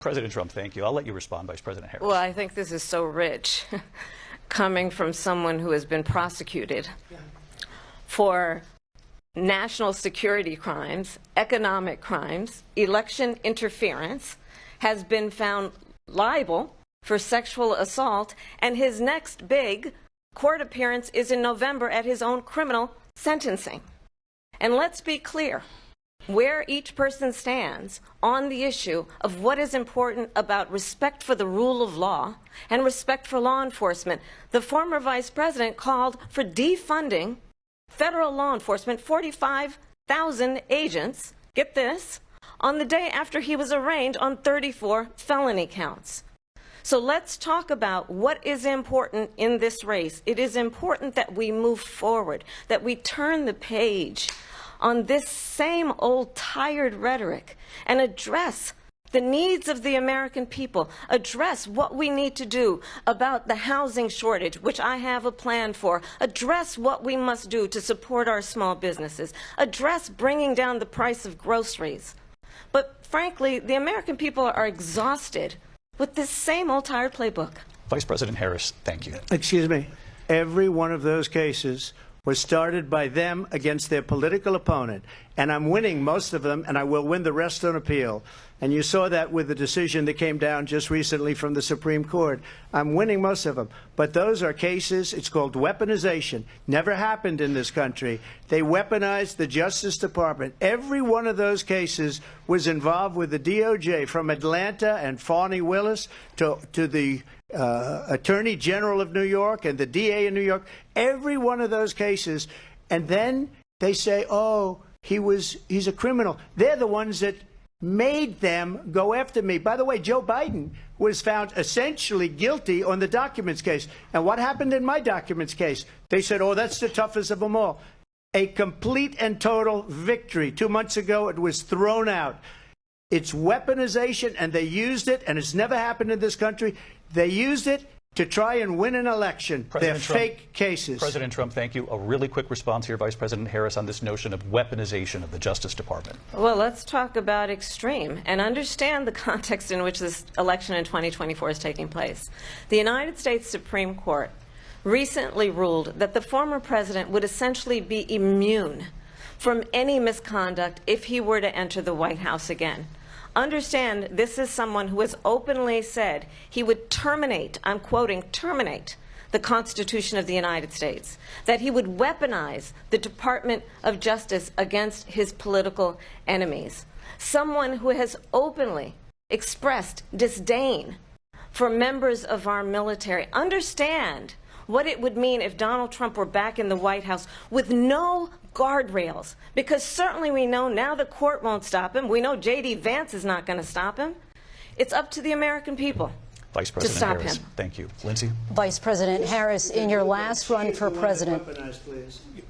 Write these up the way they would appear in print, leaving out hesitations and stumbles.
President Trump, thank you. I'll let you respond, Vice President Harris. Well, I think this is so rich, coming from someone who has been prosecuted for national security crimes, economic crimes, election interference, has been found liable for sexual assault, and his next big court appearance is in November at his own criminal sentencing. And let's be clear where each person stands on the issue of what is important about respect for the rule of law and respect for law enforcement. The former vice president called for defunding federal law enforcement, 45,000 agents, get this, on the day after he was arraigned on 34 felony counts. So let's talk about what is important in this race. It is important that we move forward, that we turn the page on this same old tired rhetoric and address the needs of the American people, address what we need to do about the housing shortage, which I have a plan for, address what we must do to support our small businesses, address bringing down the price of groceries. But frankly, the American people are exhausted with this same old tired playbook. Vice President Harris, thank you. Excuse me. Every one of those cases was started by them against their political opponent. And I'm winning most of them, and I will win the rest on appeal. And you saw that with the decision that came down just recently from the Supreme Court. I'm winning most of them. But those are cases, it's called weaponization. Never happened in this country. They weaponized the Justice Department. Every one of those cases was involved with the D.O.J, from Atlanta and Fani Willis to the Attorney General of New York and the DA in New York. Every one of those cases. And then they say, oh, he's a criminal. They're the ones that made them go after me. By the way, Joe Biden was found essentially guilty on the documents case. And what happened in my documents case? They said, oh, that's the toughest of them all. A complete and total victory. 2 months ago, it was thrown out. It's weaponization, and they used it, and it's never happened in this country. They used it to try and win an election. They're fake cases. President Trump, thank you. A really quick response here, Vice President Harris, on this notion of weaponization of the Justice Department. Well, let's talk about extreme and understand the context in which this election in 2024 is taking place. The United States Supreme Court recently ruled that the former president would essentially be immune from any misconduct if he were to enter the White House again. Understand, this is someone who has openly said he would terminate, I'm quoting, terminate the Constitution of the United States, that he would weaponize the Department of Justice against his political enemies. Someone who has openly expressed disdain for members of our military. Understand what it would mean if Donald Trump were back in the White House with no guardrails, because certainly we know now the court won't stop him. We know J.D. Vance is not going to stop him. It's up to the American people Vice President to stop Harris, him. thank you. Lindsay? Vice President Harris, in your last run for president.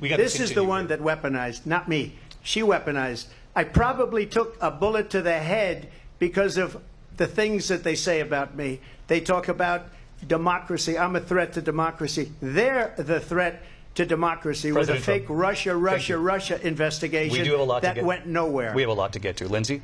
This is the one that weaponized, not me. She weaponized. I probably took a bullet to the head because of the things that they say about me. They talk about democracy. I'm a threat to democracy. They're the threat to democracy with a fake Russia investigation that went nowhere. We have a lot to get to. Lindsay?